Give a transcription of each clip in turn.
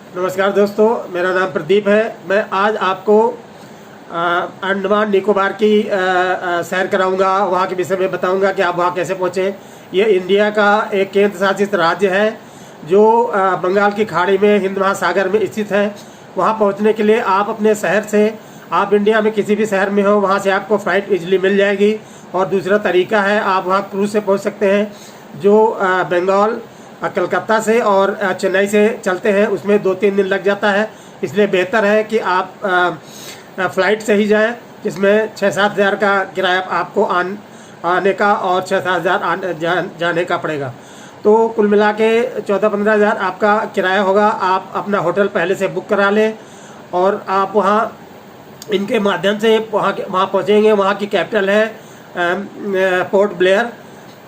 नमस्कार दोस्तों, मेरा नाम प्रदीप है। मैं आज आपको अंडमान निकोबार की सैर कराऊंगा, वहाँ के विषय में बताऊंगा कि आप वहाँ कैसे पहुँचें। ये इंडिया का एक केंद्र शासित राज्य है जो बंगाल की खाड़ी में हिंद महासागर में स्थित है। वहाँ पहुँचने के लिए आप अपने शहर से, आप इंडिया में किसी भी शहर में हो, वहाँ से आपको फ़्लाइट इजली मिल जाएगी। और दूसरा तरीका है, आप वहाँ क्रूज़ से पहुँच सकते हैं जो बंगाल कलकत्ता से और चेन्नई से चलते हैं। उसमें 2-3 दिन लग जाता है, इसलिए बेहतर है कि आप फ़्लाइट से ही जाएं, जिसमें 6-7 हज़ार का किराया आपको आने का और 6-7 हज़ार जाने का पड़ेगा। तो कुल मिला के 14-15 हज़ार आपका किराया होगा। आप अपना होटल पहले से बुक करा लें और आप वहाँ इनके माध्यम से वहाँ पहुँचेंगे। वहाँ की कैपिटल है पोर्ट ब्लेयर।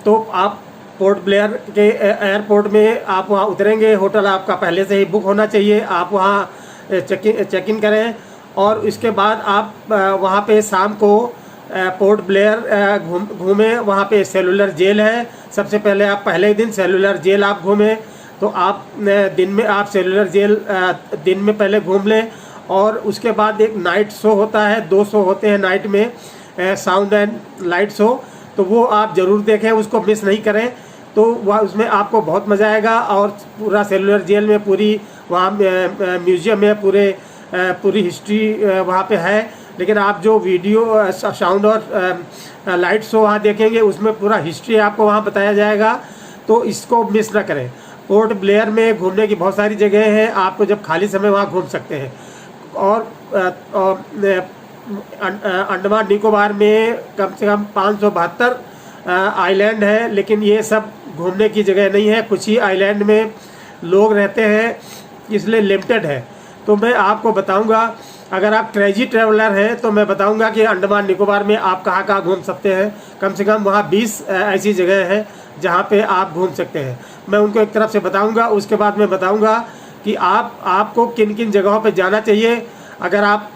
तो आप पोर्ट ब्लेयर के एयरपोर्ट में आप वहाँ उतरेंगे। होटल आपका पहले से ही बुक होना चाहिए। आप वहाँ चेक इन करें और इसके बाद आप वहाँ पे शाम को पोर्ट ब्लेयर घूमें। वहाँ पे सेलुलर जेल है। सबसे पहले आप पहले दिन सेलुलर जेल आप घूमें। तो आप दिन में आप सेलुलर जेल दिन में पहले घूम लें और उसके बाद एक नाइट शो होता है, 2 शो होते हैं नाइट में, साउंड एंड लाइट शो। तो वो आप ज़रूर देखें, उसको मिस नहीं करें। तो वह उसमें आपको बहुत मज़ा आएगा। और पूरा सेलुलर जेल में पूरी वहाँ म्यूज़ियम में पूरी हिस्ट्री वहाँ पे है। लेकिन आप जो वीडियो साउंड और लाइट शो वहाँ देखेंगे, उसमें पूरा हिस्ट्री आपको वहाँ बताया जाएगा। तो इसको मिस ना करें। पोर्ट ब्लेयर में घूमने की बहुत सारी जगह हैं, आपको जब खाली समय वहाँ घूम सकते हैं। और अंडमान निकोबार में कम से कम 572 आइलैंड है, लेकिन ये सब घूमने की जगह नहीं है। कुछ ही आइलैंड में लोग रहते हैं, इसलिए लिमिटेड है। तो मैं आपको बताऊंगा, अगर आप क्रेजी ट्रैवलर हैं तो मैं बताऊंगा कि अंडमान निकोबार में आप कहाँ कहाँ घूम सकते हैं। कम से कम वहाँ 20 ऐसी जगह हैं जहाँ पे आप घूम सकते हैं। मैं उनको एक तरफ से बताऊंगा। उसके बाद मैं बताऊंगा कि आपको किन किन जगहों पे जाना चाहिए। अगर आप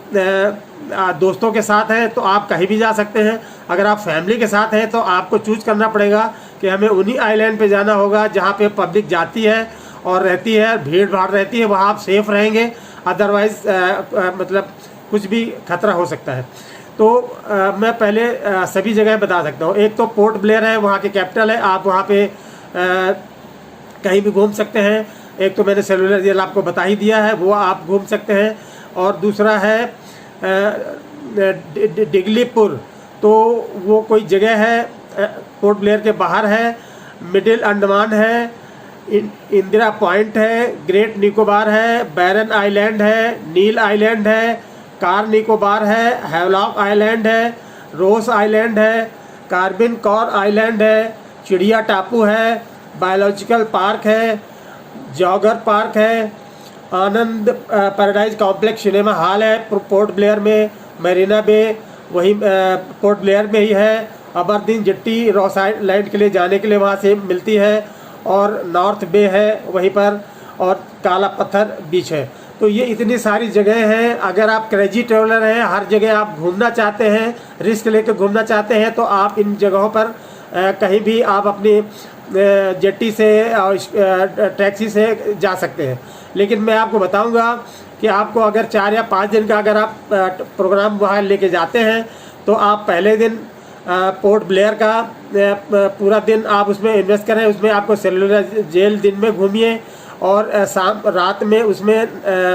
दोस्तों के साथ हैं तो आप कहीं भी जा सकते हैं। अगर आप फैमिली के साथ हैं तो आपको चूज करना पड़ेगा कि हमें उन्हीं आइलैंड पे जाना होगा जहाँ पे पब्लिक जाती है और रहती है, भीड़ भाड़ रहती है। वहाँ आप सेफ रहेंगे, अदरवाइज़ मतलब कुछ भी खतरा हो सकता है। तो मैं पहले सभी जगह बता सकता हूँ। एक तो पोर्ट ब्लेयर है, वहाँ की कैपिटल है। आप वहाँ पे कहीं भी घूम सकते हैं। एक तो मैंने सेलुलर जेल आपको बता ही दिया है, वो आप घूम सकते हैं। और दूसरा है डिगलीपुर। तो वो कोई जगह है, पोर्ट ब्लेयर के बाहर है। मिडिल अंडमान है, इंदिरा पॉइंट है, ग्रेट निकोबार है, बैरन आइलैंड है, नील आइलैंड है, कार निकोबार है, हैवलॉक आइलैंड है, रोस आइलैंड है, कार्बिन कौर आइलैंड है, चिड़िया टापू है, बायोलॉजिकल पार्क है, जॉगर पार्क है, आनंद पैराडाइज कॉम्प्लेक्स सिनेमा हॉल है पोर्ट ब्लेयर में, मरीना बे वही पोर्ट ब्लेयर में ही है, अबरदीन जेट्टी रॉस आइलैंड के लिए जाने के लिए वहाँ से मिलती है, और नॉर्थ बे है वहीं पर, और काला पत्थर बीच है। तो ये इतनी सारी जगह हैं। अगर आप क्रेजी ट्रैवलर हैं, हर जगह आप घूमना चाहते हैं, रिस्क लेकर घूमना चाहते हैं, तो आप इन जगहों पर कहीं भी आप अपनी जेट्टी से और टैक्सी से जा सकते हैं। लेकिन मैं आपको बताऊंगा कि आपको अगर 4 या 5 दिन का अगर आप प्रोग्राम वहाँ लेके जाते हैं तो आप पहले दिन पोर्ट ब्लेयर का पूरा दिन आप उसमें इन्वेस्ट करें। उसमें आपको सेलुलर जेल दिन में घूमिए और रात में उसमें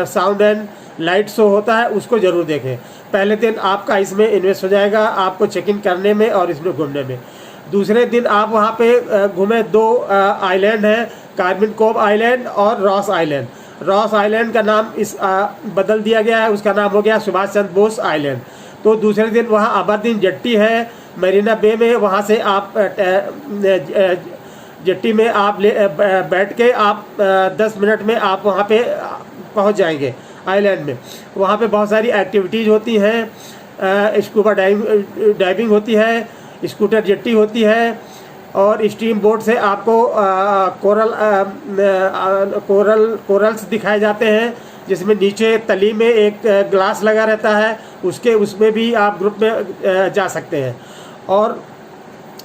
साउंड एंड लाइट शो होता है, उसको ज़रूर देखें। पहले दिन आपका इसमें इन्वेस्ट हो जाएगा, आपको चेक इन करने में और इसमें घूमने में। दूसरे दिन आप वहाँ पे घूमें। 2 आइलैंड हैं, कार्बिन कोव आइलैंड और रॉस आइलैंड। रॉस आइलैंड का नाम बदल दिया गया है, उसका नाम हो गया सुभाष चंद्र बोस आइलैंड। तो दूसरे दिन वहाँ अबरदीन जेट्टी है मरीना बे में, वहाँ से आप जेट्टी में आप बैठ के आप 10 मिनट में आप वहाँ पे पहुँच जाएंगे आइलैंड में। वहाँ पे बहुत सारी एक्टिविटीज़ होती हैं, स्कूबा डाइविंग होती है, स्कूटर जेट्टी होती है, और स्टीम बोट से आपको कोरल्स दिखाए जाते हैं, जिसमें नीचे तली में एक ग्लास लगा रहता है, उसमें भी आप ग्रुप में जा सकते हैं। और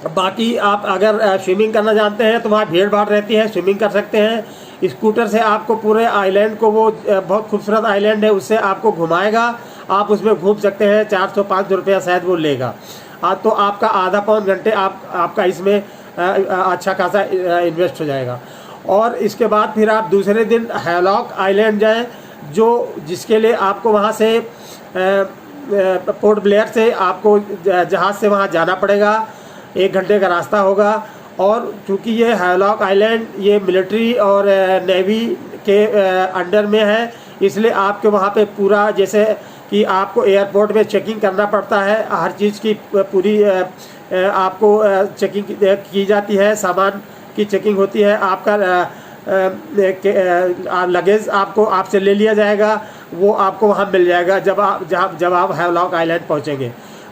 बाकी आप अगर स्विमिंग करना जानते हैं तो वहाँ भीड़ भाड़ रहती है, स्विमिंग कर सकते हैं। स्कूटर से आपको पूरे आइलैंड को, वो बहुत खूबसूरत आइलैंड है, उससे आपको घुमाएगा। आप उसमें घूम सकते हैं। 400-500 रुपया शायद वो लेगा। तो आपका आधा पौन घंटे आपका इसमें अच्छा खासा इन्वेस्ट हो जाएगा। और इसके बाद फिर आप दूसरे दिन हैवलॉक आइलैंड जाएं, जिसके लिए आपको वहाँ से पोर्ट ब्लेयर से आपको जहाज़ से वहाँ जाना पड़ेगा। 1 घंटे का रास्ता होगा। और चूँकि ये हैवलॉक आइलैंड ये मिलिट्री और नेवी के अंडर में है, इसलिए आपके वहाँ पे पूरा, जैसे कि आपको एयरपोर्ट में चेकिंग करना पड़ता है, हर चीज़ की पूरी आपको चेकिंग की जाती है, सामान की चेकिंग होती है। आपका लगेज आपसे ले लिया जाएगा, वो आपको वहाँ मिल जाएगा जब आप हैवलॉक आइलैंड पहुँचेंगे।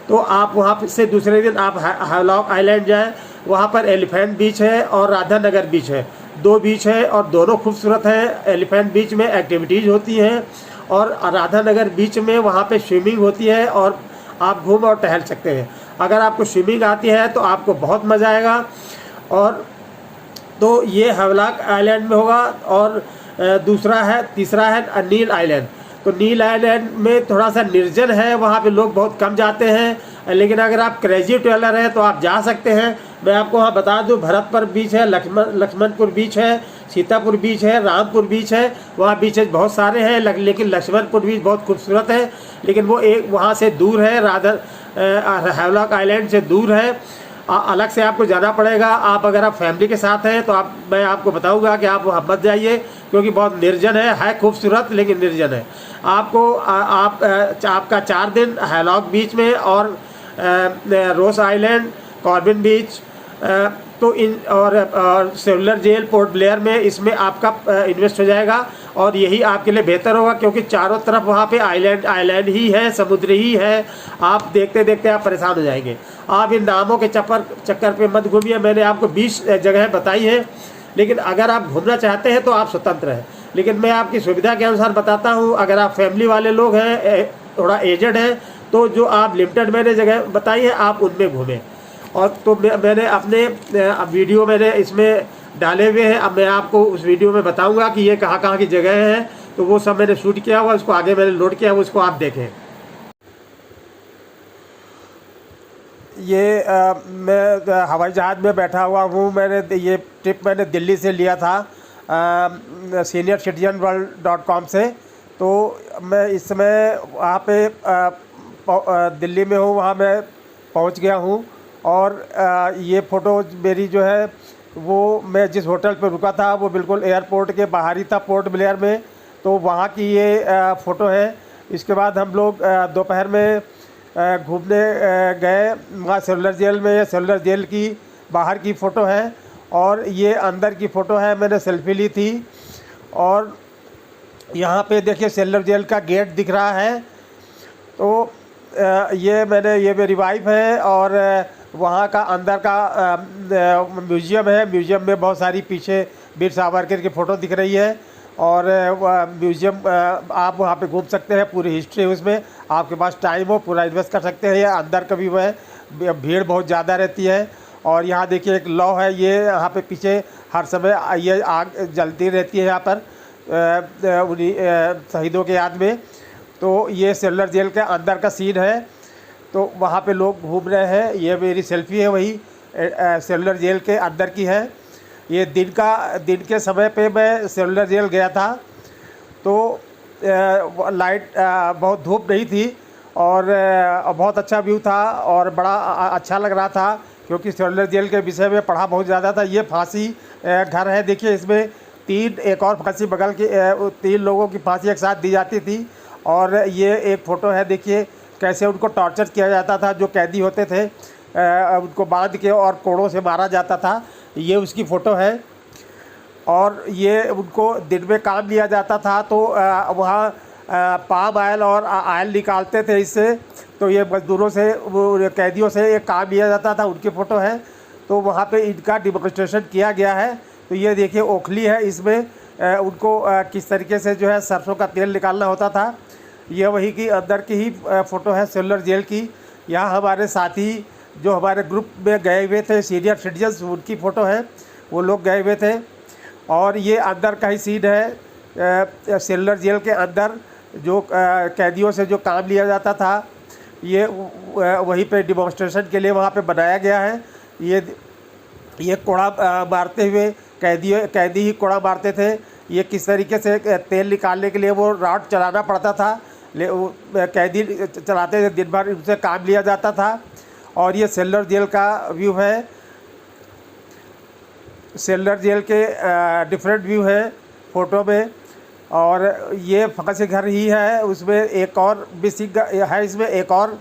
तो आप वहाँ से दूसरे दिन आप हैवलॉक आइलैंड जाएं। वहाँ पर एलिफेंट बीच है और राधानगर बीच है, 2 बीच है और दोनों खूबसूरत हैं। एलिफेंट बीच में एक्टिविटीज़ होती हैं और राधानगर बीच में वहाँ पे स्विमिंग होती है और आप घूम और टहल सकते हैं। अगर आपको स्विमिंग आती है तो आपको बहुत मज़ा आएगा। और तो ये हैवलॉक आइलैंड में होगा। और तीसरा है नील आइलैंड। तो नील आइलैंड में थोड़ा सा निर्जन है, वहाँ पे लोग बहुत कम जाते हैं, लेकिन अगर आप क्रेजी ट्रेवलर हैं तो आप जा सकते हैं। मैं आपको वहाँ बता दूँ, भरतपुर बीच है, लक्ष्मणपुर बीच है, सीतापुर बीच है, रामपुर बीच है। वहाँ बीचेज बहुत सारे हैं, लेकिन लक्ष्मणपुर बीच बहुत खूबसूरत है, लेकिन वो एक वहाँ से दूर है, हैवलॉक आइलैंड से दूर है, अलग से आपको जाना पड़ेगा। आप अगर आप फैमिली के साथ हैं तो मैं आपको बताऊंगा कि आप वहाँ मत जाइए, क्योंकि बहुत निर्जन है खूबसूरत लेकिन निर्जन है। आपका 4 दिन हैवलॉक बीच में और रोस आइलैंड, कॉर्बिन बीच, तो और सेलुलर जेल, पोर्ट ब्लेयर में, इसमें आपका इन्वेस्ट हो जाएगा। और यही आपके लिए बेहतर होगा, क्योंकि चारों तरफ वहाँ पे आइलैंड ही है, समुद्र ही है। आप देखते देखते आप परेशान हो जाएंगे। आप इन नामों के चक्कर पे मत घूमिए। मैंने आपको 20 जगह बताई है, लेकिन अगर आप घूमना चाहते हैं तो आप स्वतंत्र हैं, लेकिन मैं आपकी सुविधा के अनुसार बताता हूँ। अगर आप फैमिली वाले लोग हैं, थोड़ा एजेड हैं, तो जो आप लिमिटेड मैंने जगह बताई है आप उनमें घूमें। और तो मैंने अपने वीडियो इसमें डाले हुए हैं। अब मैं आपको उस वीडियो में बताऊंगा कि ये कहाँ कहाँ की जगह हैं, तो वो सब मैंने शूट किया हुआ, उसको आगे मैंने लोड किया हुआ, उसको आप देखें। ये मैं हवाई जहाज़ में बैठा हुआ हूँ। ये ट्रिप मैंने दिल्ली से लिया था, seniorcitizenworld.com से। तो मैं इस समय वहाँ पे दिल्ली में हूँ, वहाँ मैं पहुँच गया हूँ। और ये फ़ोटो मेरी जो है, वो मैं जिस होटल पे रुका था वो बिल्कुल एयरपोर्ट के बाहर ही था, पोर्ट ब्लेयर में। तो वहाँ की ये फ़ोटो है। इसके बाद हम लोग दोपहर में घूमने गए वहाँ सेलुलर जेल में। ये सेलुलर जेल की बाहर की फ़ोटो है और ये अंदर की फ़ोटो है, मैंने सेल्फी ली थी। और यहाँ पे देखिए सेलुलर जेल का गेट दिख रहा है। तो ये मेरी वाइफ है। और वहाँ का अंदर का म्यूज़ियम है। म्यूज़ियम में बहुत सारी पीछे वीर सावरकर की फ़ोटो दिख रही है। और म्यूज़ियम आप वहाँ पे घूम सकते हैं, पूरी हिस्ट्री उसमें, आपके पास टाइम हो पूरा इन्वेस्ट कर सकते हैं। या अंदर कभी वह भीड़ बहुत ज़्यादा रहती है। और यहाँ देखिए एक लौ है, ये यहाँ पे पीछे हर समय ये आग जलती रहती है यहाँ पर उन्हीं शहीदों के याद में। तो ये सेलुलर जेल के अंदर का सीन है। तो वहाँ पे लोग घूम रहे हैं। ये मेरी सेल्फी है, वही सेलुलर जेल के अंदर की है। ये दिन के समय पे मैं सेलुलर जेल गया था, तो लाइट बहुत धूप नहीं थी और बहुत अच्छा व्यू था और बड़ा अच्छा लग रहा था, क्योंकि सेलुलर जेल के विषय में पढ़ा बहुत ज़्यादा था। ये फांसी घर है, देखिए इसमें एक और फांसी बगल की 3 लोगों की फांसी एक साथ दी जाती थी। और ये एक फ़ोटो है, देखिए कैसे उनको टॉर्चर किया जाता था। जो कैदी होते थे उनको बांध के और कोड़ों से मारा जाता था, ये उसकी फ़ोटो है। और ये उनको दिन में काम लिया जाता था, तो वहाँ पाम आयल और आयल निकालते थे इससे। तो ये मजदूरों से, वो कैदियों से ये काम लिया जाता था, उनकी फ़ोटो है। तो वहाँ पे इनका डेमोन्स्ट्रेशन किया गया है। तो ये देखिए ओखली है, इसमें उनको किस तरीके से जो है सरसों का तेल निकालना होता था। ये वही की अंदर की ही फ़ोटो है सेलुलर जेल की। यहाँ हमारे साथी जो हमारे ग्रुप में गए हुए थे सीनियर सिटीजन्स, उनकी फ़ोटो है, वो लोग गए हुए थे। और ये अंदर का ही सीन है, सेलुलर जेल के अंदर जो कैदियों से जो काम लिया जाता था, ये वहीं पे डिमॉन्स्ट्रेशन के लिए वहाँ पे बनाया गया है। ये कोड़ा मारते हुए कैदी ही कोड़ा मारते थे। ये किस तरीके से तेल निकालने के लिए वो रॉड चलाना पड़ता था, कैदी चलाते थे, दिन भर उनसे काम लिया जाता था। और ये सेलुलर जेल का व्यू है। सेलुलर जेल के डिफरेंट व्यू है फ़ोटो में। और ये फांसी घर ही है, उसमें एक और मिसिंग है, इसमें एक और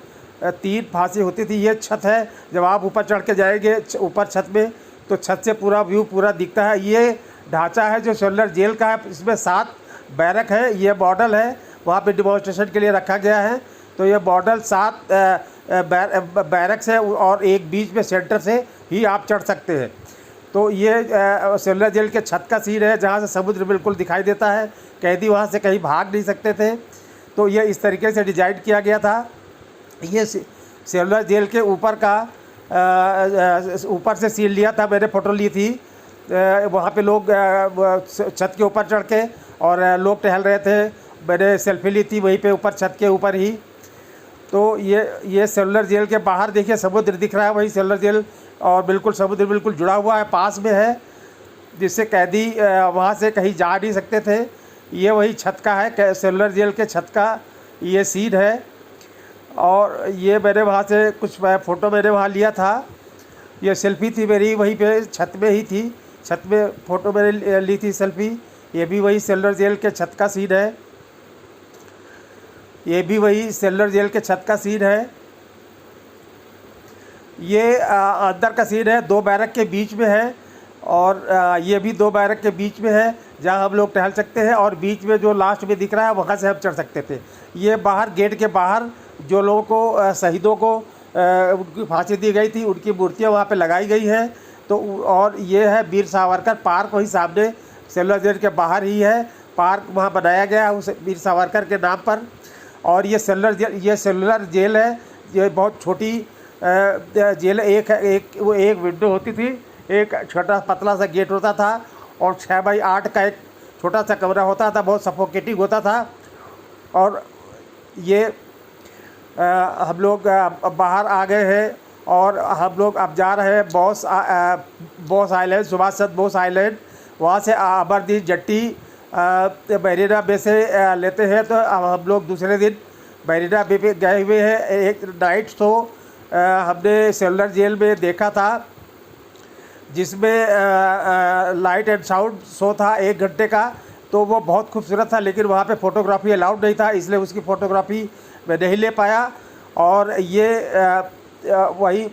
3 फांसी होती थी। ये छत है, जब आप ऊपर चढ़ के जाएंगे ऊपर छत में तो छत से पूरा व्यू पूरा दिखता है। ये ढांचा है जो सेलुलर जेल का है, इसमें 7 बैरक है। ये मॉडल है, वहाँ पे डिमॉन्स्ट्रेशन के लिए रखा गया है। तो ये मॉडल 7 बैरक से और एक बीच में सेंटर से ही आप चढ़ सकते हैं। तो ये सेलुलर जेल के छत का सीन है, जहाँ से समुद्र बिल्कुल दिखाई देता है। कैदी वहाँ से कहीं भाग नहीं सकते थे। तो ये इस तरीके से डिज़ाइन किया गया था। ये सेलुलर जेल के ऊपर का ऊपर से सीन लिया था, मैंने फ़ोटो ली थी। वहाँ पे लोग छत के ऊपर चढ़ के और लोग टहल रहे थे, मैंने सेल्फी ली थी वहीं पे ऊपर छत के ऊपर ही। तो ये सेलुलर जेल के बाहर देखिए समुद्र दिख रहा है, वही सेलुलर जेल, और बिल्कुल समुद्र बिल्कुल जुड़ा हुआ है, पास में है, जिससे कैदी वहाँ से कहीं जा नहीं सकते थे। ये वही छत का है, सेलुलर जेल के छत का ये सीन है। और ये मैंने वहाँ से कुछ फ़ोटो मैंने वहाँ लिया था। ये सेल्फी थी मेरी, वहीं पे छत में ही थी, छत में फ़ोटो मैंने ली थी सेल्फी। ये भी वही सेलुलर जेल के छत का सीन है। ये भी वही सेलुलर जेल के छत का सीन है। ये अंदर का सीन है, 2 बैरक के बीच में है। और ये भी 2 बैरक के बीच में है, जहाँ हम लोग टहल सकते हैं। और बीच में जो लास्ट में दिख रहा है वहाँ से हम चढ़ सकते थे। ये बाहर गेट के बाहर जो लोगों को शहीदों को उनकी फांसी दी गई थी, उनकी मूर्तियाँ वहाँ पे लगाई गई है। तो और ये है वीर सावरकर पार्क, वही सामने सेलुलर जेल के बाहर ही है पार्क, वहाँ बनाया गया है उस वीर सावरकर के नाम पर। और ये सेलुलर जेल है। ये बहुत छोटी जेल, एक विंडो होती थी, एक छोटा पतला सा गेट होता था, और 6 बाई 8 का एक छोटा सा कमरा होता था, बहुत सफोकेटिंग होता था। और ये हम लोग बाहर आ गए हैं और हम लोग अब जा रहे हैं boss island, Subhash Chandra Bose island. वहाँ से अमरदीप जट्टी मरीना बे से लेते हैं। तो अब हम लोग दूसरे दिन मरीना बे पे गए हुए हैं। एक नाइट शो हमने सेलुलर जेल में देखा था, जिसमें लाइट एंड साउंड शो था 1 घंटे का। तो वो बहुत खूबसूरत था, लेकिन वहाँ पे फ़ोटोग्राफी अलाउड नहीं था, इसलिए उसकी फ़ोटोग्राफी मैं नहीं ले पाया। और ये वही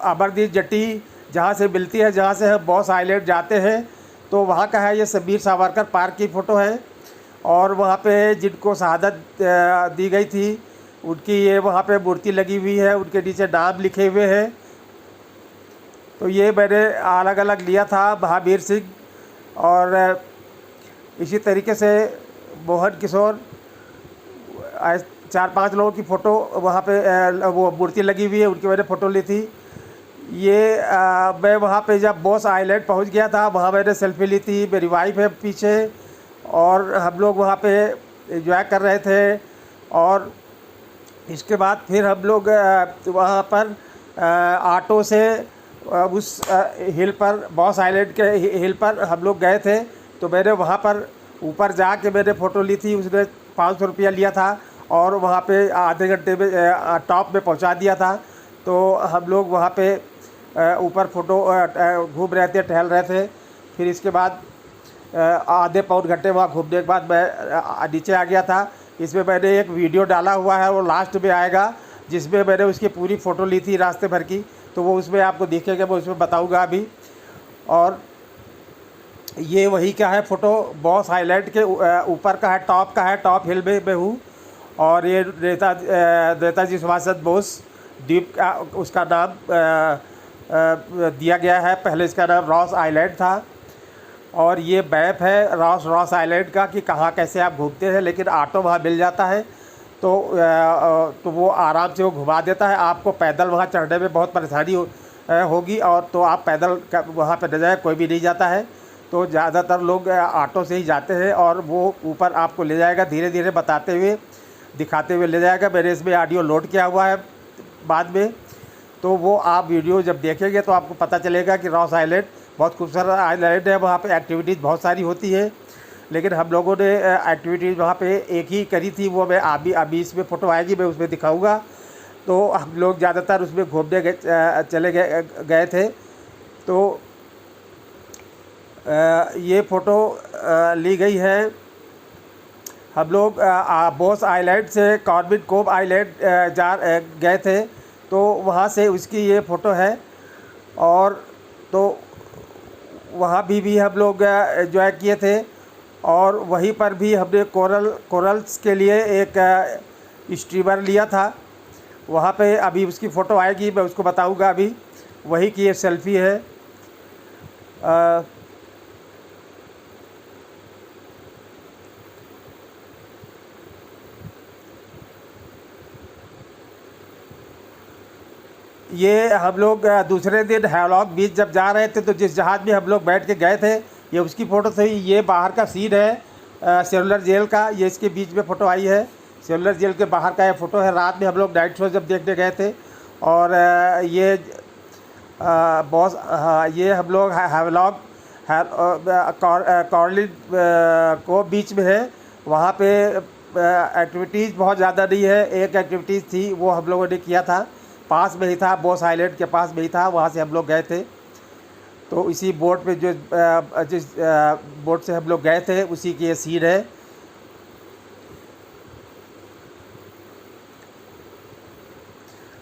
अमरदीप जट्टी जहाँ से मिलती है, जहाँ से हम बॉस आइलैंड जाते हैं, तो वहाँ का है। ये वीर सावरकर पार्क की फ़ोटो है। और वहाँ पे जिनको शहादत दी गई थी उनकी ये वहाँ पे मूर्ति लगी हुई है, उनके नीचे नाम लिखे हुए हैं। तो ये मैंने अलग अलग लिया था, महावीर सिंह और इसी तरीके से मोहन किशोर, 4-5 लोगों की फ़ोटो वहाँ पे वो मूर्ति लगी हुई है, उनकी मैंने फ़ोटो ली थी। ये मैं वहाँ पे जब बॉस आइलैंड पहुँच गया था, वहाँ मैंने सेल्फी ली थी। मेरी वाइफ है पीछे, और हम लोग वहाँ पे एंजॉय कर रहे थे। और इसके बाद फिर हम लोग वहाँ पर ऑटो से उस हिल पर, बॉस आइलैंड के हिल पर हम लोग गए थे। तो मैंने वहाँ पर ऊपर जाके मैंने फ़ोटो ली थी, उसने 500 रुपया लिया था, और वहाँ पे आधे घंटे में टॉप में पहुँचा दिया था। तो हम लोग वहाँ पे ऊपर फ़ोटो घूम रहे थे, टहल रहे थे। फिर इसके बाद आधे पौन घंटे वहाँ घूमने के बाद मैं नीचे आ गया था। इसमें मैंने एक वीडियो डाला हुआ है, वो लास्ट में आएगा, जिसमें मैंने उसकी पूरी फ़ोटो ली थी रास्ते भर की। तो वो उसमें आपको दिखेगा, मैं उसमें बताऊंगा अभी। और ये वही क्या है, फ़ोटो बॉस आइलैंड के ऊपर का है, टॉप का है, टॉप हिल में मैं हूँ। और ये नेताजी सुभाष चंद्र बोस द्वीप का उसका नाम दिया गया है। पहले इसका नाम रॉस आइलैंड था। और ये मैप है रॉस आइलैंड का कि कहाँ कैसे आप घूमते हैं, लेकिन ऑटो वहाँ मिल जाता है तो वो आराम से वो घुमा देता है आपको। पैदल वहाँ चढ़ने में बहुत परेशानी होगी और तो आप पैदल वहाँ पे न जाए, कोई भी नहीं जाता है। तो ज़्यादातर लोग ऑटो से ही जाते हैं और वो ऊपर आपको ले जाएगा, धीरे धीरे बताते हुए दिखाते हुए ले जाएगा। मैंने इसमें ऑडियो लोड किया हुआ है बाद में, तो वो आप वीडियो जब देखेंगे तो आपको पता चलेगा कि रॉस आइलैंड बहुत खूबसूरत आइलैंड है। वहाँ पे एक्टिविटीज़ बहुत सारी होती है, लेकिन हम लोगों ने एक्टिविटीज़ वहाँ पे एक ही करी थी, वो मैं अभी इसमें फ़ोटो आएगी, मैं उसमें दिखाऊंगा। तो हम लोग ज़्यादातर उसमें घूमने चले गए थे। तो ये फ़ोटो ली गई है। हम लोग बॉस आइलैंड से कॉर्बिन कोव आइलैंड गए थे, तो वहाँ से उसकी ये फ़ोटो है। और तो वहाँ भी हम लोग एंजॉय किए थे, और वहीं पर भी हमने कोरल्स के लिए एक स्टीमर लिया था। वहाँ पे अभी उसकी फ़ोटो आएगी, मैं उसको बताऊँगा। अभी वही की ये सेल्फ़ी है। ये हम लोग दूसरे दिन हैवलॉक बीच जब जा रहे थे, तो जिस जहाज़ में हम लोग बैठ के गए थे, ये उसकी फ़ोटो थी। ये बाहर का सीन है सेलुलर जेल का, ये इसके बीच में फ़ोटो आई है। सेलुलर जेल के बाहर का ये फ़ोटो है। रात में हम लोग नाइट शो जब देखने गए थे, और ये बॉस, ये हम लोग हैवलॉक कॉर्लिन को बीच में है। वहाँ पे एक्टिविटीज़ बहुत ज़्यादा नहीं है। एक एक्टिविटीज़ थी, वो हम लोगों ने किया था, पास में ही था, बॉस आइलैंड के पास में ही था, वहाँ से हम लोग गए थे। तो इसी बोट पे जिस बोट से हम लोग गए थे, उसी की ये सीन है।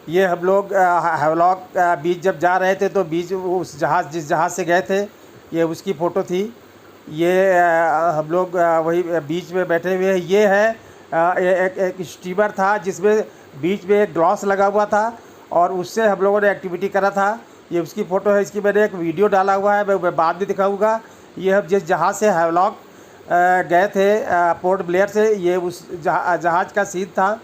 ये हम लोग हैवलॉक बीच जब जा रहे थे, तो बीच उस जहाज़ जिस जहाज़ से गए थे, ये उसकी फ़ोटो थी। ये हम लोग वही बीच में बैठे हुए हैं। ये है एक स्टीमर था, जिसमें बीच में एक ग्लास लगा हुआ था, और उससे हम लोगों ने एक्टिविटी करा था। ये उसकी फ़ोटो है। इसकी मैंने एक वीडियो डाला हुआ है, मैं बाद में दिखाऊंगा। ये हम जिस जहाज़ से हैवलॉक गए थे पोर्ट ब्लेयर से, ये उस जहाज़ का सीन था।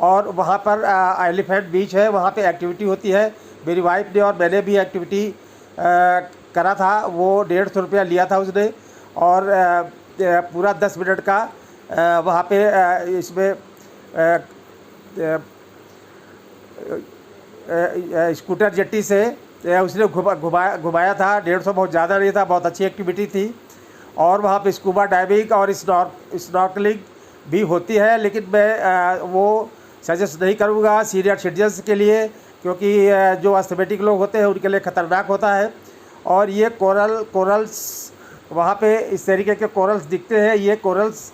और वहाँ पर एलिफेंट बीच है, वहाँ पे एक्टिविटी होती है। मेरी वाइफ ने और मैंने भी एक्टिविटी करा था। वो 150 रुपया लिया था उसने, और पूरा 10 मिनट का वहाँ पे इसमें स्कूटर जेट्टी से उसने घुमाया था। 150 बहुत ज़्यादा नहीं था, बहुत अच्छी एक्टिविटी थी। और वहाँ पे स्कूबा डाइविंग और स्नॉर्कलिंग भी होती है, लेकिन मैं वो सजेस्ट नहीं करूँगा सीनियर सिटीजन्स के लिए, क्योंकि जो एस्थमेटिक लोग होते हैं उनके लिए ख़तरनाक होता है। और ये कोरल्स वहाँ पे इस तरीके के कोरल्स दिखते हैं। ये कोरल्स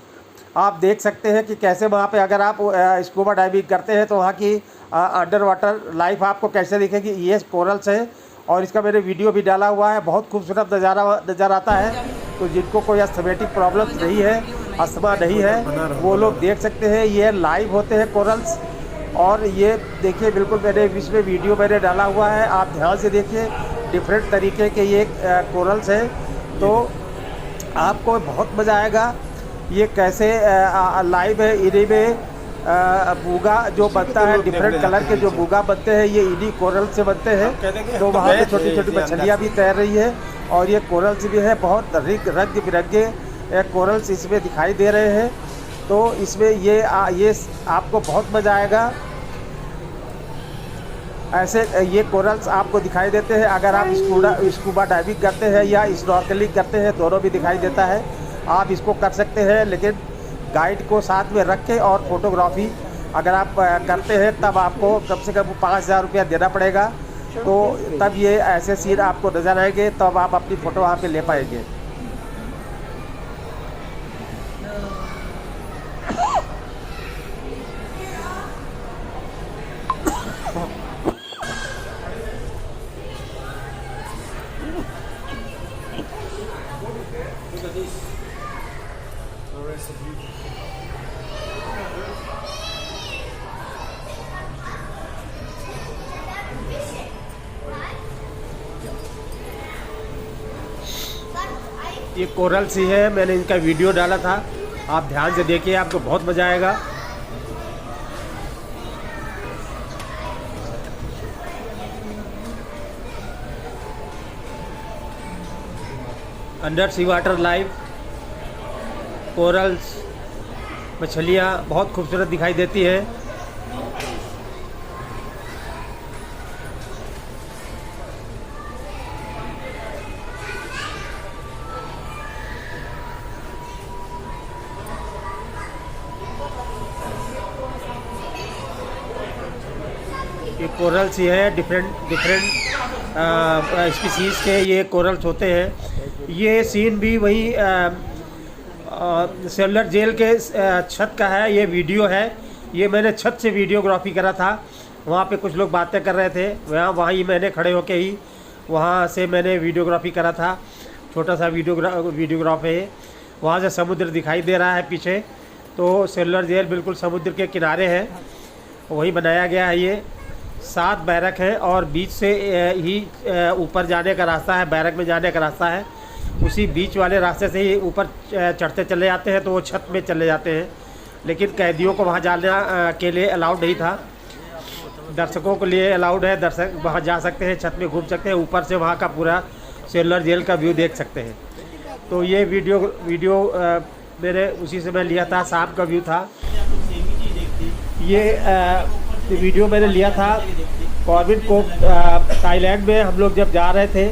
आप देख सकते हैं कि कैसे वहाँ पे अगर आप स्कूबा डाइविंग करते हैं तो वहाँ की अंडर वाटर लाइफ आपको कैसे दिखेगी। ये कोरल्स है, और इसका मैंने वीडियो भी डाला हुआ है। बहुत खूबसूरत नज़ारा आता है। तो जिनको कोई एस्थमेटिक प्रॉब्लम्स नहीं है, अस्थमा नहीं है, वो लोग देख सकते हैं। ये लाइव होते हैं कोरल्स, और ये देखिए बिल्कुल मैंने इसमें वीडियो मैंने डाला हुआ है, आप ध्यान से देखिए। डिफरेंट तरीके के ये कोरल्स हैं, तो आपको बहुत मज़ा आएगा। ये कैसे लाइव है। इन्हीं में बूगा जो बनता है, डिफरेंट कलर के जो बूगा बनते हैं, ये इन्हीं कोरल से बनते हैं। तो वहाँ पे छोटी छोटी मछलियाँ भी तैर रही है, और ये कोरल्स भी है। बहुत रंग बिरंगे कोरल्स इसमें दिखाई दे रहे हैं। तो इसमें ये आपको बहुत मज़ा आएगा। ऐसे ये कोरल्स आपको दिखाई देते हैं अगर आप स्कूबा डाइविंग करते हैं या स्नॉर्कलिंग करते हैं, दोनों भी दिखाई देता है। आप इसको कर सकते हैं, लेकिन गाइड को साथ में रख के और फोटोग्राफी अगर आप करते हैं तब आपको कम से कम 5000 रुपया देना पड़ेगा। तो तब ये ऐसे सीन आपको नज़र आएंगे, तब आप अपनी फ़ोटो वहाँ पे ले पाएंगे। ये कोरल्स ही है, मैंने इनका वीडियो डाला था, आप ध्यान से देखिए, आपको बहुत मज़ा आएगा। अंडर सी वाटर लाइफ कोरल्स मछलियाँ बहुत खूबसूरत दिखाई देती है। ये कोरल्स ही है, डिफरेंट स्पीसीज़ के ये कोरल्स होते हैं। ये सीन भी वही सेलुलर जेल के छत का है। ये वीडियो है, ये मैंने छत से वीडियोग्राफी करा था। वहाँ पे कुछ लोग बातें कर रहे थे, वहाँ ही मैंने खड़े होके ही वहाँ से मैंने वीडियोग्राफी करा था। छोटा सा वीडियोग्राफ है। वहाँ से समुद्र दिखाई दे रहा है पीछे। तो सेलुलर जेल बिल्कुल समुद्र के किनारे है, वही बनाया गया है। ये 7 बैरक हैं और बीच से ही ऊपर जाने का रास्ता है, बैरक में जाने का रास्ता है। उसी बीच वाले रास्ते से ही ऊपर चढ़ते चले जाते हैं, तो वो छत में चले जाते हैं। लेकिन कैदियों को वहाँ जाने के लिए अलाउड नहीं था, दर्शकों के लिए अलाउड है। दर्शक वहाँ जा सकते हैं, छत में घूम सकते हैं, ऊपर से वहाँ का पूरा सेलुलर जेल का व्यू देख सकते हैं। तो ये वीडियो मेरे उसी से मैं लिया था, शाम का व्यू था। ये वीडियो मैंने लिया था कॉर्बिन को थाईलैंड में। हम लोग जब जा रहे थे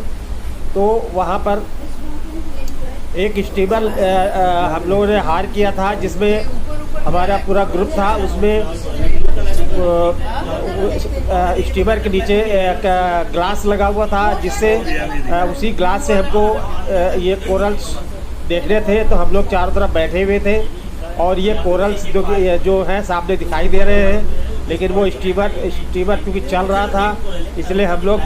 तो वहाँ पर एक स्टीमर हम लोगों ने हायर किया था, जिसमें हमारा पूरा ग्रुप था। उसमें स्टीमर के नीचे एक ग्लास लगा हुआ था, जिससे उसी ग्लास से हमको ये कोरल्स देखने थे। तो हम लोग चारों तरफ बैठे हुए थे और ये कोरल्स जो है सामने दिखाई दे रहे हैं। लेकिन वो स्टीमर क्योंकि चल रहा था, इसलिए हम लोग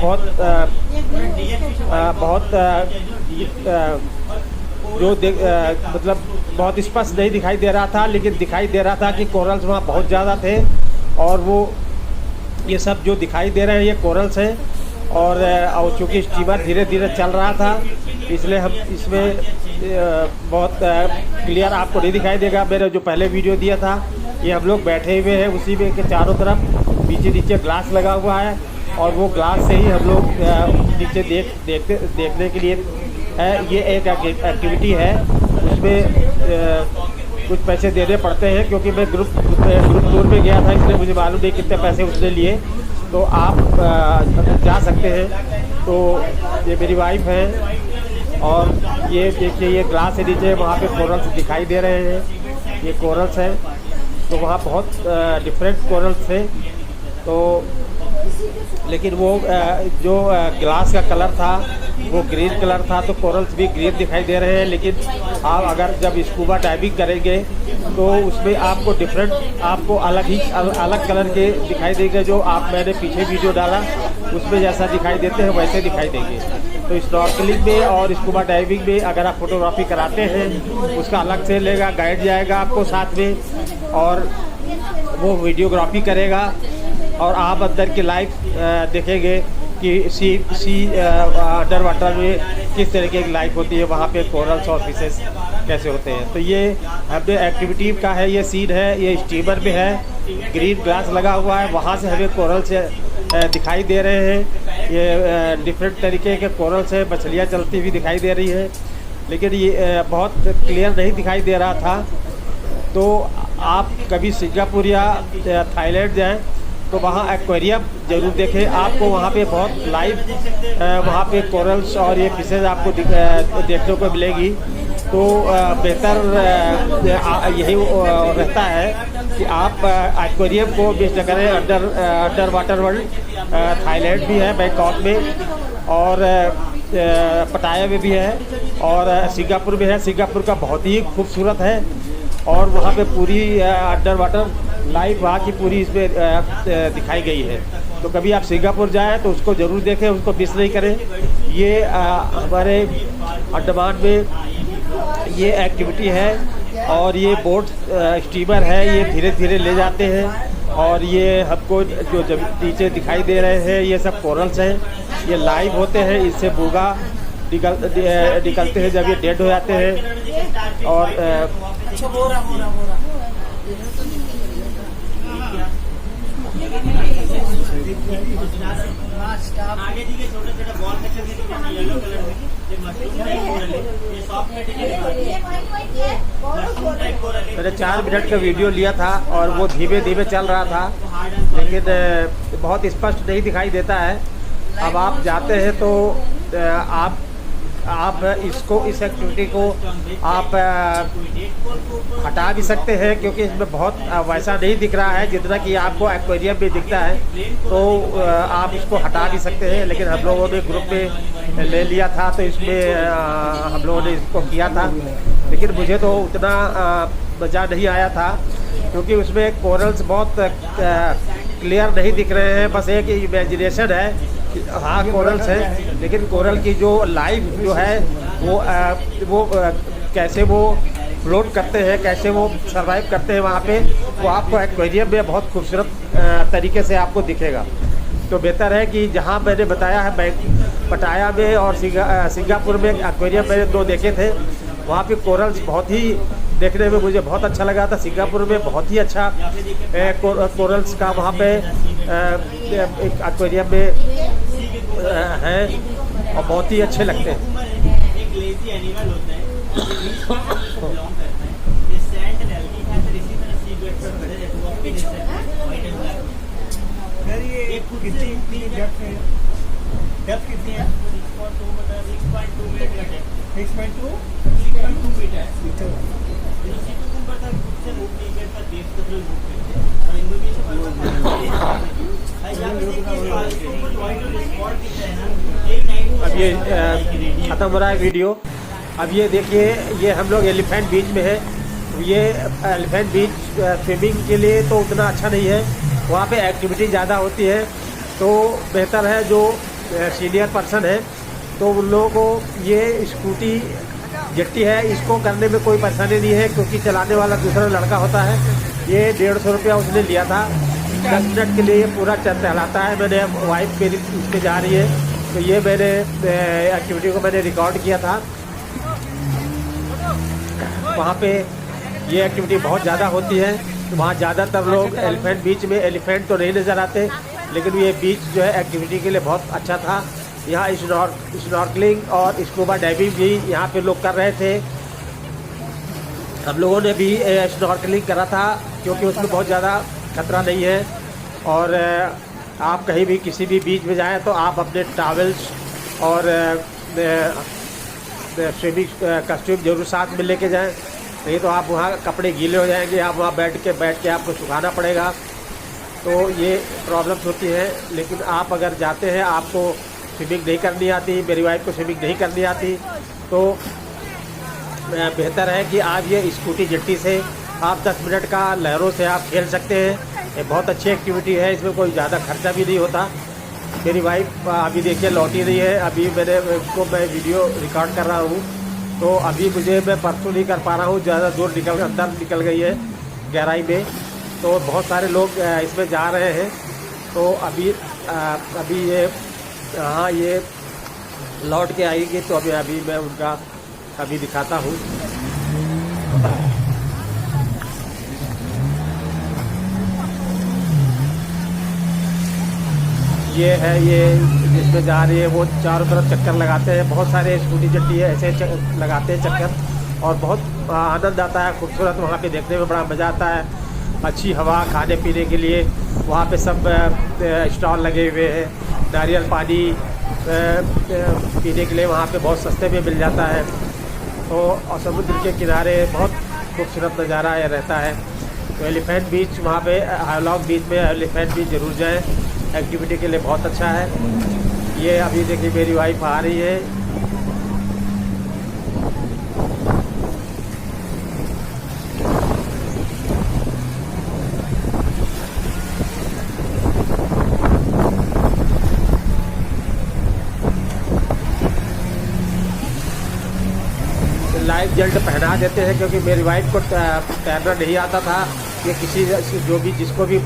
मतलब बहुत स्पष्ट नहीं दिखाई दे रहा था। लेकिन दिखाई दे रहा था कि कोरल्स वहाँ बहुत ज़्यादा थे। और वो ये सब जो दिखाई दे रहे हैं ये कोरल्स हैं। और चूँकि स्टीमर धीरे धीरे चल रहा था, इसलिए हम इसमें बहुत क्लियर आपको नहीं दिखाई देगा। मैंने जो पहले वीडियो दिया था, ये हम लोग बैठे हुए हैं उसी में के चारों तरफ नीचे ग्लास लगा हुआ है। और वो ग्लास से ही हम लोग नीचे देखने के लिए है। ये एक एक्टिविटी है, उसमें कुछ पैसे देने पड़ते हैं, क्योंकि मैं ग्रुप टूर में गया था, इसलिए मुझे मालूम नहीं कितने पैसे उसने लिए। तो आप जा सकते हैं। तो ये मेरी वाइफ है और ये देखिए ये ग्लास के नीचे वहाँ पे कोरल्स दिखाई दे रहे हैं। ये कोरल्स हैं, तो वहाँ बहुत डिफरेंट कोरल्स थे। तो लेकिन वो जो ग्लास का कलर था वो ग्रीन कलर था, तो कोरल्स भी ग्रीन दिखाई दे रहे हैं। लेकिन आप अगर जब स्कूबा डाइविंग करेंगे तो उसमें आपको आपको अलग कलर के दिखाई देंगे। जो मैंने पीछे वीडियो डाला उसमें जैसा दिखाई देते हैं वैसे दिखाई देंगे। तो स्नॉर्कलिंग में और स्कूबा डाइविंग में अगर आप फोटोग्राफी कराते हैं, उसका अलग से लेगा, गाइड जाएगा आपको साथ में और वो वीडियोग्राफी करेगा। और आप अंदर की लाइफ देखेंगे कि सी अंडर वाटर में किस तरीके की लाइफ होती है, वहाँ पे कोरल्स और फिशेस कैसे होते हैं। तो ये हमने एक्टिविटी का है, ये सीन है। ये स्टीमर में है, ग्रीन ग्लास लगा हुआ है, वहाँ से हमें कोरल्स दिखाई दे रहे हैं। ये डिफरेंट तरीके के कोरल्स हैं, मछलियाँ चलती हुई दिखाई दे रही है। लेकिन ये बहुत क्लियर नहीं दिखाई दे रहा था। तो आप कभी सिंगापुर या थाईलैंड जाएं तो वहाँ एक्वेरियम ज़रूर देखें। आपको वहाँ पे बहुत लाइव वहाँ पे कोरल्स और ये फिशेज आपको देखने को मिलेगी। तो बेहतर यही रहता है कि आप एक्वेरियम को विजिट करें। अंडर वाटर वर्ल्ड थाईलैंड भी है, बैंकॉक में, और पटाया में भी है, और सिंगापुर में है। सिंगापुर का बहुत ही खूबसूरत है और वहाँ पे पूरी अंडर वाटर लाइफ वहाँ की पूरी इसमें दिखाई गई है। तो कभी आप सिंगापुर जाएं तो उसको ज़रूर देखें, उसको मिस नहीं करें। ये हमारे अंडमान में ये एक्टिविटी है और ये बोट स्टीमर है, ये धीरे धीरे ले जाते हैं। और ये हमको जो नीचे दिखाई दे रहे हैं ये सब कोरल्स हैं, ये लाइव होते हैं। इससे बूगा निकलते हैं जब ये डेड हो जाते हैं। और आगे छोटे छोटे बॉल येलो कलर में मैंने 4 मिनट का वीडियो लिया था और वो धीमे धीमे चल रहा था, लेकिन बहुत स्पष्ट नहीं दिखाई देता है। अब आप जाते हैं तो आप इसको, इस एक्टिविटी को आप हटा भी सकते हैं, क्योंकि इसमें बहुत वैसा नहीं दिख रहा है जितना कि आपको एक्वेरियम में दिखता है। तो आप इसको हटा भी सकते हैं, लेकिन हम लोगों ने ग्रुप में ले लिया था तो इसमें हम लोगों ने इसको किया था। लेकिन मुझे तो उतना मज़ा नहीं आया था, क्योंकि उसमें कोरल्स बहुत क्लियर नहीं दिख रहे हैं। बस एक इमेजिनेशन है, हाँ कोरल्स है, लेकिन कोरल की जो लाइफ जो है वो कैसे वो फ्लोट करते हैं, कैसे वो सरवाइव करते हैं वहाँ पे, वो आपको एक्वेरियम में बहुत खूबसूरत तरीके से आपको दिखेगा। तो बेहतर है कि जहाँ मैंने बताया है पटाया में और सिंगापुर में एक्वेरियम मैंने 2 देखे थे, वहाँ पे कोरल्स बहुत ही देखने में मुझे बहुत अच्छा लगा था। सिंगापुर में बहुत ही अच्छा कोरल्स का वहाँ पे एक एक्वेरियम में है और बहुत ही अच्छे लगते हैं। एक लेजी एनिमल होता है बिलोंग करता है, ये सैंड एंड एल्गी है, तो इसी तरह सी बेड पर खड़े रहते हैं अपने जैसे व्हाइट एंड ब्लैक। सर ये कितनी डेप्थ कितनी है? 6.2 मीटर, 6.2 मीटर है, 6.2 मीटर है। इसी को ऊपर तक से मूव नहीं करता, देश तक मूव करते हैं और इंडोनेशिया पर अब ये ख़त्म हो रहा है वीडियो। अब ये देखिए, ये हम लोग एलिफेंट बीच में है। ये एलिफेंट बीच स्विमिंग के लिए तो उतना अच्छा नहीं है, वहाँ पे एक्टिविटी ज़्यादा होती है। तो बेहतर है जो सीनियर पर्सन है तो उन लोगों को ये स्कूटी जेट्टी है, इसको करने में कोई परेशानी नहीं है, क्योंकि चलाने वाला दूसरा लड़का होता है। ये 150 रुपया उसने लिया था, 10 मिनट के लिए ये पूरा टहलाता है। मैंने वाइफ मेरी इस पर जा रही है, तो ये मैंने एक्टिविटी को मैंने रिकॉर्ड किया था। वहाँ पे ये एक्टिविटी बहुत ज़्यादा होती है। तो वहाँ ज़्यादातर लोग एलिफेंट बीच में, एलिफेंट तो नहीं नज़र आते, लेकिन ये बीच जो है एक्टिविटी के लिए बहुत अच्छा था। यहाँ स्नॉर्कलिंग और स्कूबा डाइविंग भी यहाँ पे लोग कर रहे थे। हम लोगों ने भी स्नॉर्कलिंग करा था, क्योंकि उसमें बहुत ज़्यादा खतरा नहीं है। और आप कहीं भी किसी भी बीच में जाएं तो आप अपने टॉवल्स और स्विमिंग कस्ट्यूम जरूर साथ में लेके जाएं, नहीं तो आप वहाँ कपड़े गीले हो जाएंगे, आप वहाँ बैठ के आपको सुखाना पड़ेगा। तो ये प्रॉब्लम्स होती है। लेकिन आप अगर जाते हैं, आपको स्विमिंग नहीं करनी आती, मेरी वाइफ को स्विमिंग नहीं करनी आती, तो बेहतर है कि आप ये स्कूटी जेट्टी से आप 10 मिनट का लहरों से आप खेल सकते हैं। ये बहुत अच्छी एक्टिविटी है, इसमें कोई ज़्यादा खर्चा भी नहीं होता। मेरी वाइफ अभी देखिए लौटी नहीं है, अभी मैं वीडियो रिकॉर्ड कर रहा हूँ, तो अभी मैं परसों नहीं कर पा रहा हूँ, ज़्यादा दूर अंदर निकल गई है गहराई में। तो बहुत सारे लोग इसमें जा रहे हैं। तो अभी ये लौट के आएगी, तो अभी मैं उनका अभी दिखाता हूँ। ये है, ये जिसमें जा रही है वो चारों तरफ चक्कर लगाते हैं। बहुत सारे स्कूटी जेट्टी है ऐसे लगाते हैं चक्कर, और बहुत आनंद आता है, खूबसूरत वहाँ पे देखने में बड़ा मज़ा आता है। अच्छी हवा, खाने पीने के लिए वहाँ पे सब स्टॉल लगे हुए हैं। नारियल पानी पीने के लिए वहाँ पे बहुत सस्ते में मिल जाता है। तो और समुद्र के किनारे बहुत खूबसूरत नज़ारा रहता है। तो एलिफेंट बीच, वहाँ पे हाईलॉन्ग बीच में एलिफेंट बीच ज़रूर जाएं, एक्टिविटी के लिए बहुत अच्छा है। ये अभी देखिए मेरी वाइफ आ रही है। लाइफ जैकेट पहना देते हैं, क्योंकि मेरी वाइफ को तैरना नहीं आता था। ये किसी जिसको भी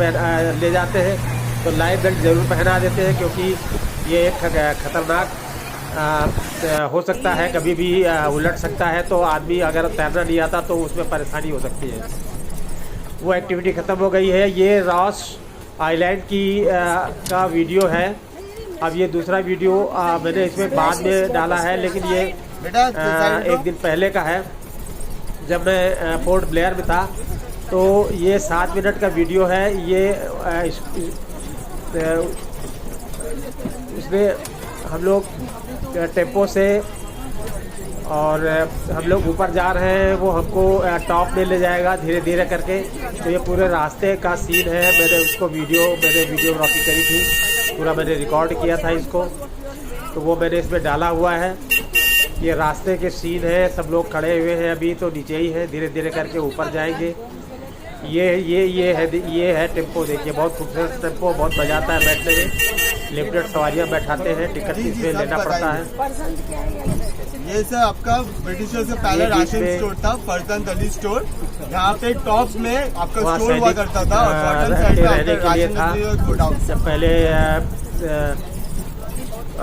ले जाते हैं तो लाइफ बेल्ट ज़रूर पहना देते हैं, क्योंकि ये एक ख़तरनाक हो सकता है, कभी भी उलट सकता है। तो आदमी अगर तैरना नहीं आता तो उसमें परेशानी हो सकती है। वो एक्टिविटी ख़त्म हो गई है। ये रॉस आइलैंड की का वीडियो है। अब ये दूसरा वीडियो मैंने इसमें बाद में डाला है, लेकिन ये एक दिन पहले का है जब मैं पोर्ट ब्लेयर में था। तो ये 7 मिनट का वीडियो है। ये उसमें हम लोग टेम्पो से और हम लोग ऊपर जा रहे हैं, वो हमको टॉप में ले जाएगा धीरे धीरे करके। तो ये पूरे रास्ते का सीन है। मैंने वीडियोग्राफी करी थी, पूरा मैंने रिकॉर्ड किया था इसको, तो वो मैंने इसमें डाला हुआ है। ये रास्ते के सीन है, सब लोग खड़े हुए हैं, अभी तो नीचे ही है, धीरे धीरे करके ऊपर जाएंगे। ये है टेम्पो। देखिए बहुत खूबसूरत टेम्पो, बहुत मजा आता है बैठने में। लिमिटेड सवारियाँ बैठाते हैं, टिकट इसमें लेना पड़ता है। ये सर आपका ब्रिटिशर से पहले राशन स्टोर था, फर्जन अली स्टोर। यहाँ पे टॉप में आपका स्टोर हुआ करता था और बॉटम साइड में रहने के लिए था। जब पहले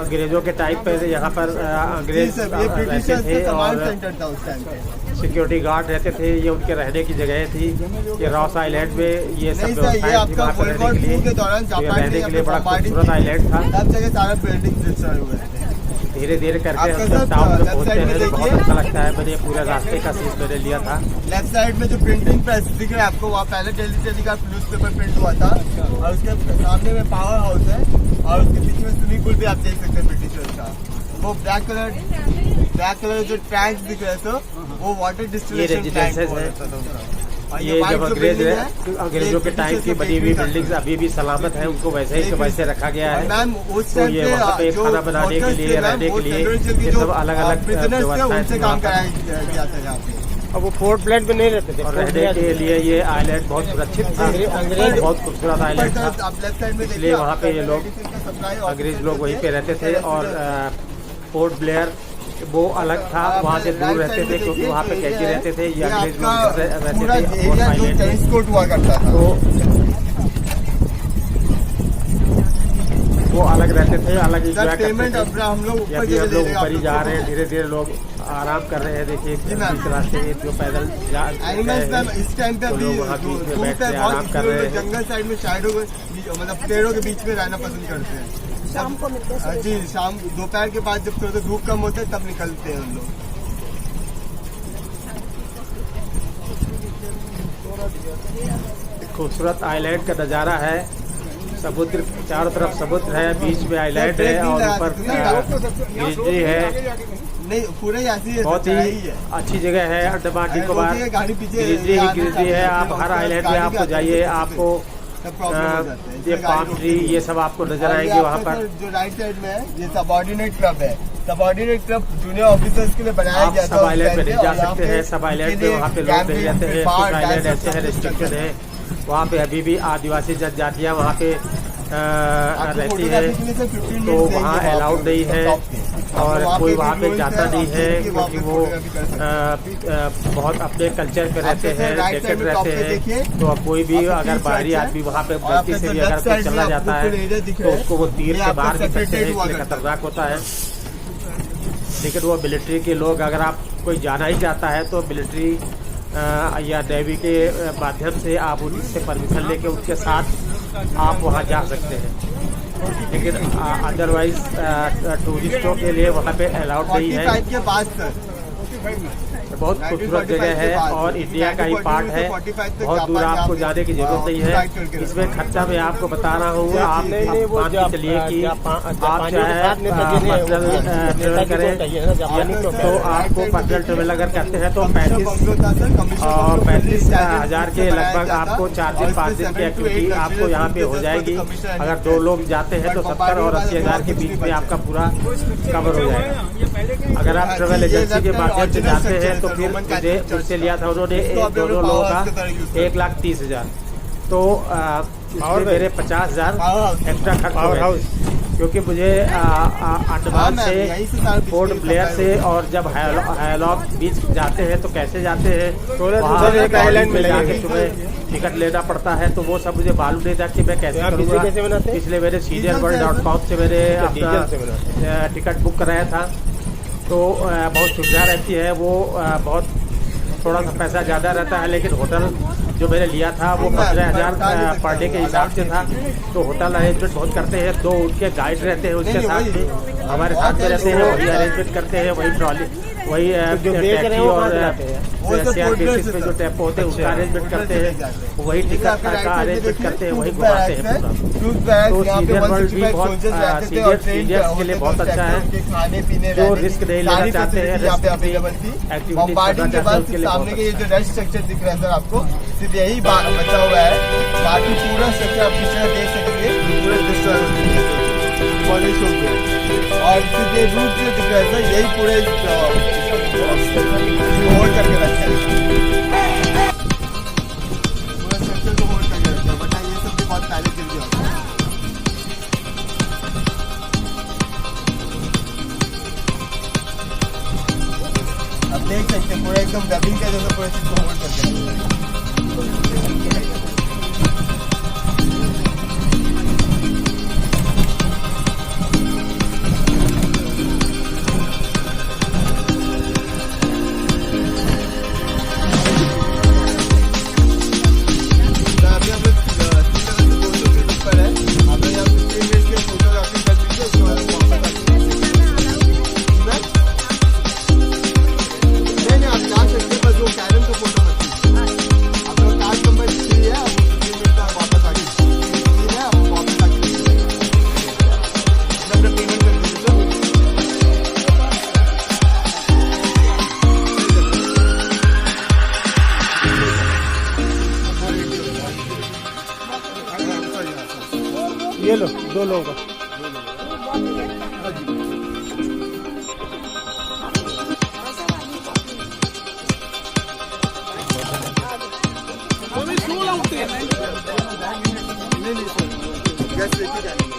अंग्रेजों के टाइम पे यहाँ पर अंग्रेज रहते थे और सिक्योरिटी गार्ड रहते थे। ये उनके रहने की जगह थी। ये रॉस आइलैंड में ये सब व्यवस्थाएं थी वहाँ पर रहने के लिए। रहने के लिए बड़ा खूबसूरत आइलैंड था। धीरे धीरे करके हम जब टाउन में पहुँचते हैं तो बहुत अच्छा लगता है। मैंने पूरे रास्ते का सीन मैंने लिया था। लेफ्ट साइड में जो प्रिंटिंग प्रेस दिख रहा है आपको, वहाँ पहले दिल्ली टेलीग्राफ न्यूज़पेपर प्रिंट हुआ था और उसके सामने में पावर हाउस है और उसके पीछे में स्विमिंग पूल भी आप देख सकते हैं ब्रिटिशर्स का। वो ब्लैक कलर जो टैंक दिख रहे थे वो वाटर डिस्टिलेशन टैंक है। ये जब अंग्रेजों के टाइम की बनी हुई बिल्डिंग्स अभी भी सलामत है, उनको वैसे ही वैसे रखा गया है। तो ये वहाँ पे खाना बनाने के लिए, रहने के लिए ये सब अलग अलग व्यवस्थाएं। अब वो फोर्ट ब्लेयर में नहीं रहते थे और रहने के लिए ये आइलैंड बहुत सुरक्षित था, बहुत खूबसूरत आइलैंड था। इसलिए वहाँ पे ये लोग अंग्रेज लोग वहीं पे रहते थे। और पोर्ट ब्लेयर वो अलग था, वहाँ से दूर रहते थे क्योंकि वहाँ पे कैदी रहते थे। ये अंग्रेज लोग रहते थे हुआ करता था। तो वो अलग रहते थे, अलग इंजॉय करते थे। हम लोग ऊपर ही जा रहे हैं, धीरे धीरे लोग आराम कर रहे हैं। देखिए इस रास्ते में जो पैदल इस टाइम पे लोग वहाँ बीच में बैठ के आराम कर रहे हैं। जंगल साइड में शैडो मतलब पेड़ों के बीच में रहना पसंद करते हैं। शाम को मिलते हैं जी, शाम दोपहर के बाद जब थोड़ा धूप कम होता है तब निकलते हैं हम लोग। खूबसूरत आइलैंड का नज़ारा है। समुद्र चारों तरफ समुद्र है, बीच में आइलैंड है और ऊपर ग्रीनरी है। नहीं पूरा ऐसी है, बहुत ही अच्छी जगह है अंडमान निकोबार। ग्रीनरी ही ग्रीनरी है। आप हर आइलैंड में आपको जाइए, आपको ये पाम ट्री ये सब आपको नजर आएंगे। वहाँ पर जो राइट साइड में है ये सबऑर्डिनेट क्लब है। सबऑर्डिनेट क्लब जूनियर ऑफिसर्स के लिए बनाया गया था। सब आइलैंड में नहीं जा सकते हैं। सब आइलैंड में वहाँ पे लोग नहीं रहते हैं। कुछ आइलैंड ऐसे हैं रिस्ट्रिक्टेड है, वहाँ पे अभी भी आदिवासी जनजातियाँ वहाँ पे रहती है, तो वहाँ अलाउड नहीं है और कोई वहाँ पे जाता नहीं है क्योंकि वो बहुत अपने कल्चर पे रहते हैं, डेकेड रहते हैं। तो अब कोई भी अगर बाहरी आदमी वहाँ पे गलती से भी अगर कोई चला जाता है तो उसको वो तीर के बाहर भी सकते हैं, इसलिए खतरनाक होता है। लेकिन वो मिलिट्री के लोग, अगर आप कोई जाना ही चाहता है तो मिलिट्री या नेवी के माध्यम से आप उनसे परमिशन लेके उनके साथ आप वहाँ जा सकते हैं। लेकिन अदरवाइज टूरिस्टों के लिए वहाँ पे अलाउड नहीं है। बहुत खूबसूरत जगह है और इंडिया का ही पार्ट है। बहुत दूर आपको जाने की जरूरत नहीं है। इसमें खर्चा मैं आपको बता रहा हूँ। आप मान के चलिए कि आप चाहे ट्रेवल करें तो आपको पर्सनल ट्रेवल अगर करते हैं तो 35,000 के लगभग आपको 4 दिन 5 दिन की एक्टिविटी आपको यहाँ पे हो जाएगी। अगर 2 लोग जाते हैं तो 70 और 80,000 के बीच में आपका पूरा कवर हो जाएगा। अगर आप ट्रेवल एजेंसी के माध्यम से जाते हैं तो फिर मुझे उनसे लिया था उन्होंने दोनों लोगों का 1,30,000। तो इसमें मेरे 50,000 एक्स्ट्रा खर्च हो गए क्योंकि मुझे अंडमान से पोर्ट ब्लेयर से और जब हैलॉक बीच जाते हैं तो कैसे जाते हैं आइलैंड में जाके तुम्हें टिकट लेना पड़ता है, तो वो सब मुझे मालूम नहीं था कि मैं कैसे करूँगा। इसलिए मैंने CDLworld.com से मैंने अपना टिकट बुक कराया था। तो बहुत सुविधा रहती है। वो बहुत थोड़ा सा पैसा ज़्यादा रहता है लेकिन होटल जो मैंने लिया था वो 15,000 पर डे के हिसाब से था। तो होटल अरेंजमेंट बहुत करते हैं, 2 उनके गाइड रहते हैं उसके साथ में, हमारे साथ में रहते हैं, वही अरेंजमेंट करते हैं, वही ट्रॉली, वही टैक्सी और शेयर बेसिस पे जो टेम्पो होते हैं उसका अरेंजमेंट करते हैं, वही टिकट का अरेंजमेंट करते हैं, वही घुमाते हैं पूरा। तो सीनियर वर्ल्ड भी बहुत सीनियर्स के लिए बहुत अच्छा है, जो रिस्क नहीं लेना चाहते हैं, एक्टिविटीज करना चाहते हैं उसके लिए बहुत सामने के ये जो रेस्ट स्ट्रक्चर दिख रहा है सर आपको, सिर्फ यही बचा हुआ है, बाकी पूरा स्ट्रक्चर आप पीछे देख सकेंगे पूरा पॉलिश हो गया। और सिर्फ ये रूट जो दिख रहा है सर यही पूरे होल्ड करके रखा है, पूरा स्ट्रक्चर को होल्ड करके रखा है। बट ये सब भी बहुत पहले गिर गया। आप देख सकते हैं पूरा एकदम डबिंग का जैसा पूरा चीज को होल्ड करके रखा है। ये लो 2 लोगों का। नहीं सर, गैस लेके जाएंगे।